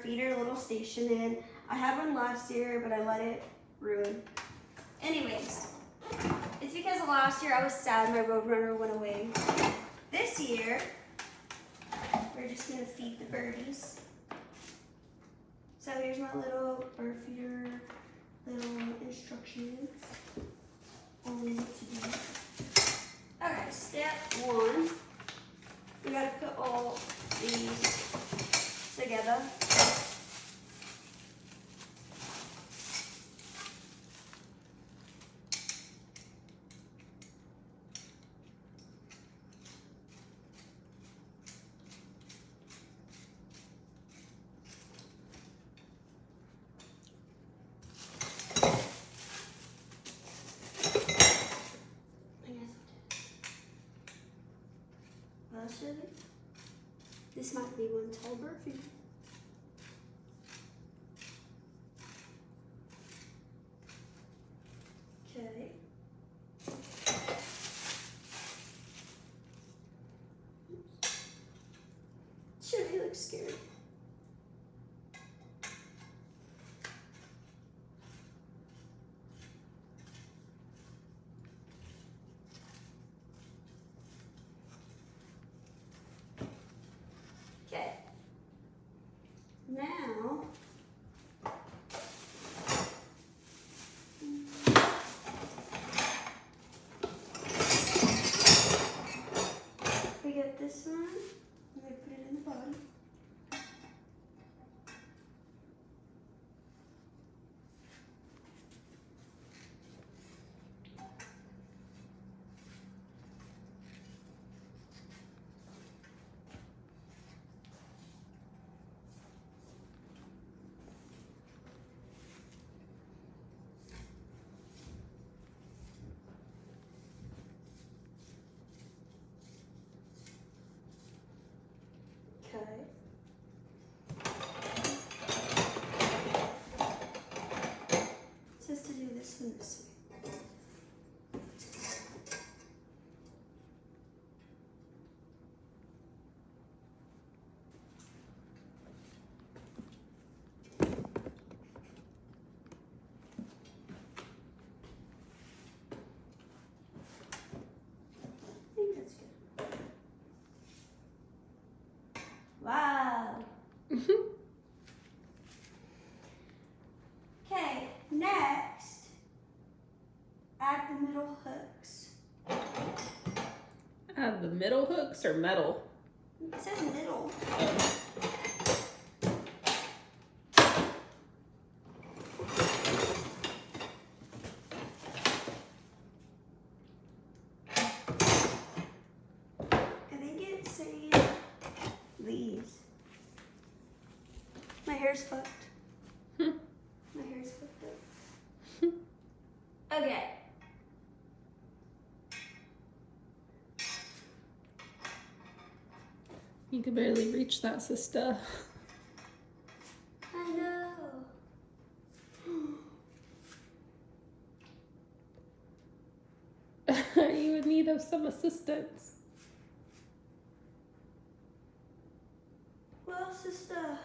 feeder little station in. I had one last year, but I let it ruin. Anyways, it's because last year I was sad my Roadrunner went away. This year, we're just gonna feed the birdies. So here's my little bird feeder, little instructions on what to do. Okay, step 1, we gotta put all these together. This might be one tall bird feeder. Okay. Should he look scared? Okay. Now, we get this one, and we put it in the bottom. Okay. It says to do this one this way. I think that's good. Wow. Okay, next, add the middle hooks. Add the middle hooks or metal? It says middle. I think it's saying these. My hair's fucked. My hair's fucked up. Okay. You could barely reach that, sister. I know. You would need some assistance. Well, sister,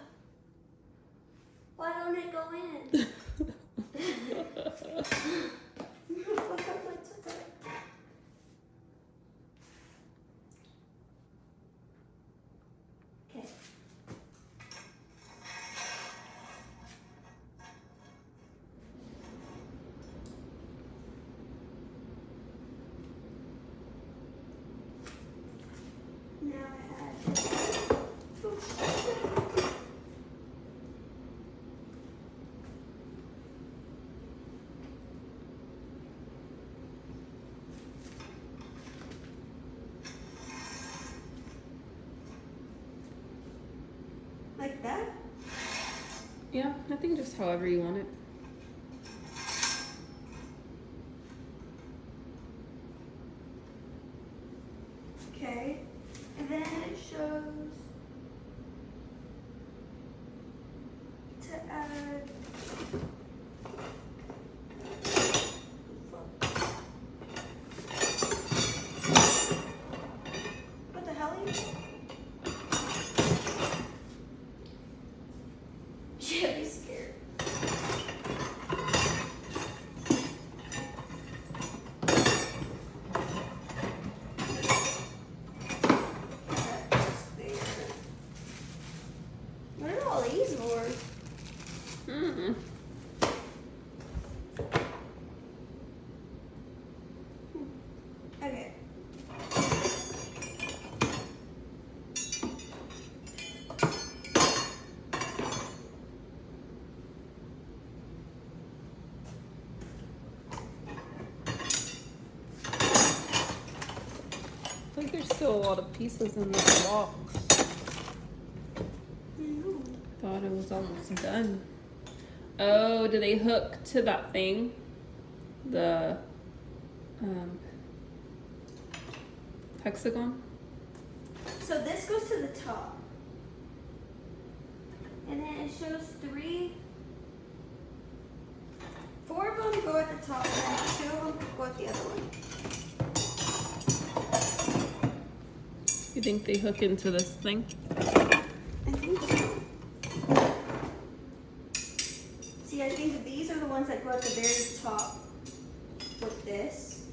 why don't it go in? Okay. Now I add this. Like that? Yeah, I think just however you want it. Okay. And then it shows to add what the hell? these for? Mm. Okay. I think there's still a lot of pieces in this box. Thought it was almost done. Oh, do they hook to that thing? The hexagon? So this goes to the top. And then it shows 4 of them go at the top and 2 of them go at the other one. You think they hook into this thing? I think so. See, I think these are the ones that go at the very top with this.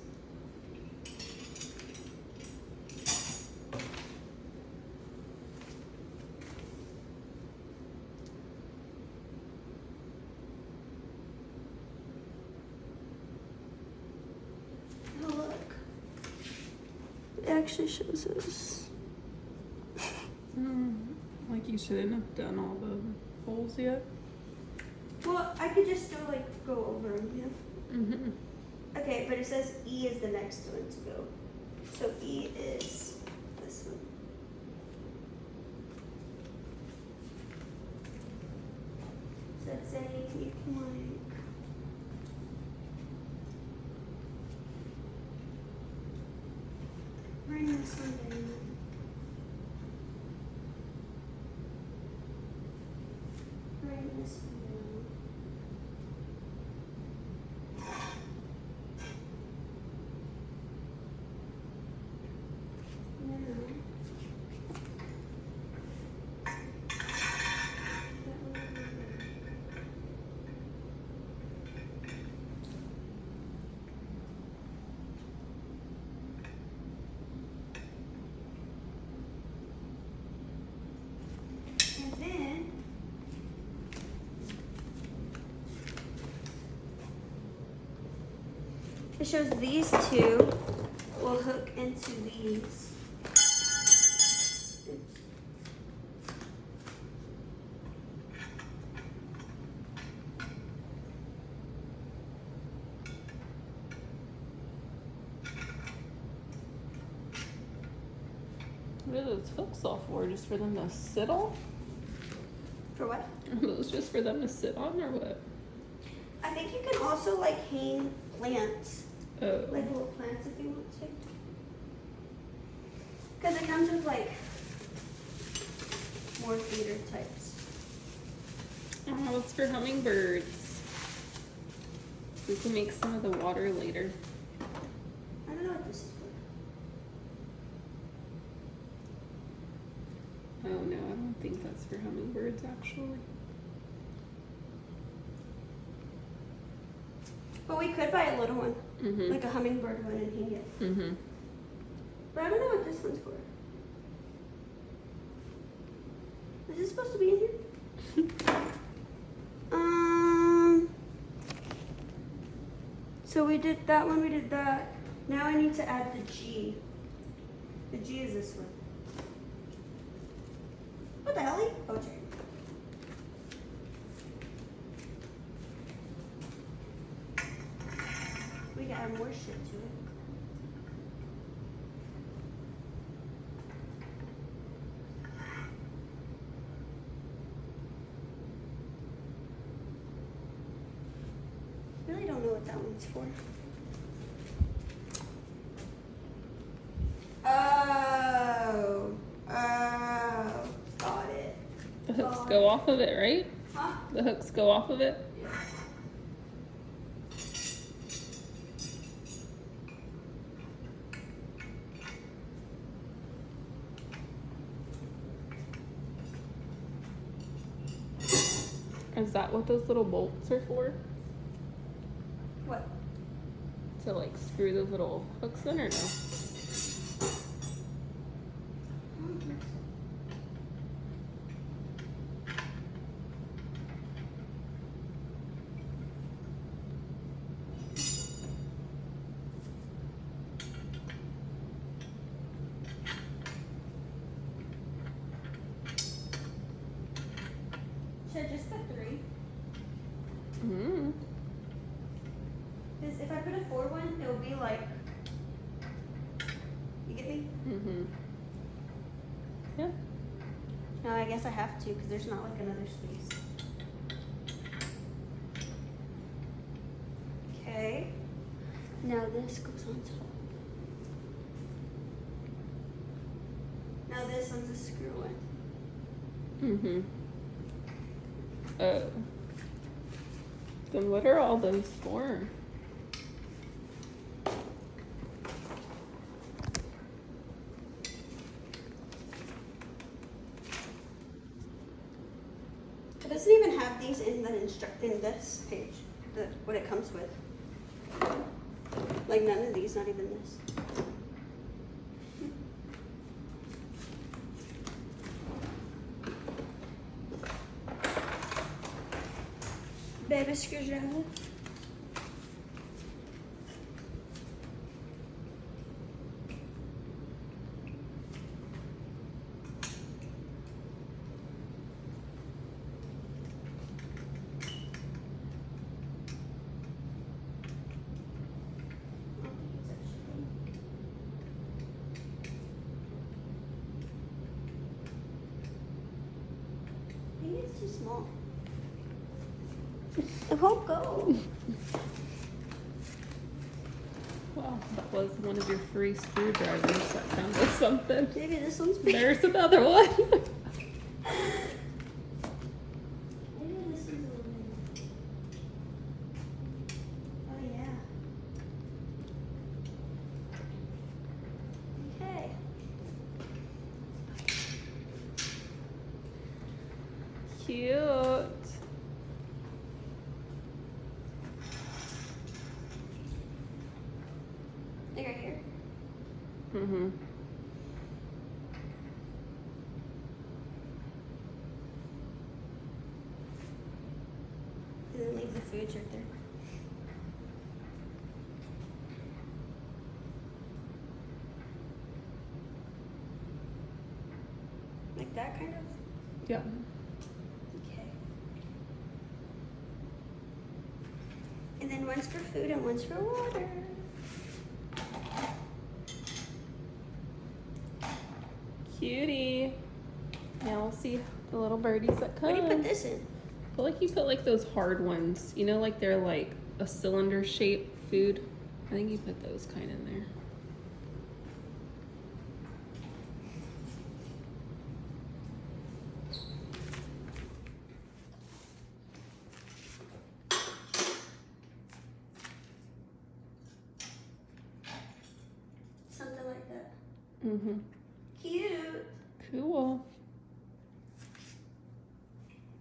Oh, look. It actually shows us. Like you shouldn't have done all the holes yet. Well, I could just still like go over them, yeah. Mm-hmm. Okay, but it says E is the next one to go. So E is this one. So it's saying you can like bring this one down. Bring this one down. And then it shows these 2 will hook into these. What are those hooks all for? Just for them to sit on? For what? Are those just for them to sit on or what? I think you can also like hang plants, Oh. like little plants if you want to. Because it comes with like more feeder types. Oh, it's for hummingbirds. We can make some of the water later. I don't know what this is for. Oh no, I don't think that's for hummingbirds actually. But we could buy a little one, Mm-hmm. like a hummingbird one, and hang it. Mm-hmm. But I don't know what this one's for. Is this supposed to be in here? So we did that one, we did that. Now I need to add the G. The G is this one. What the hell? Oh, sorry. We gotta add more shit to it. Really don't know what that one's for. Oh, got it. The hooks go off of it, right? Huh? The hooks go off of it. Yeah. Is that what those little bolts are for? What? To like screw those little hooks in or no? Should I just put 3? Mm. Because if I put a 4 one, it will be like. You get me? Mhm. Yeah. No, I guess I have to because there's not like another space. Okay. Now this goes on top. Now this one's a screw one. Mhm. Oh. Then what are all those for? It doesn't even have these in this page, what it comes with. Like none of these, not even this. Baby screwdriver. I think it's too small. It won't go. Well, that was one of your free screwdrivers that found us something. Maybe this one's big. There's another one. Maybe this one's a little big. Oh yeah. Okay. Cute. Like right here. Mhm. And then leave the foods right there. Like that kind of? Yeah. Okay. And then one's for food and one's for water. Cutie. Now we'll see the little birdies that come. What do you put this in? I feel like you put like those hard ones. You know, like they're like a cylinder shaped food. I think you put those kind in there. Something like that. Mhm. Cute. Cool.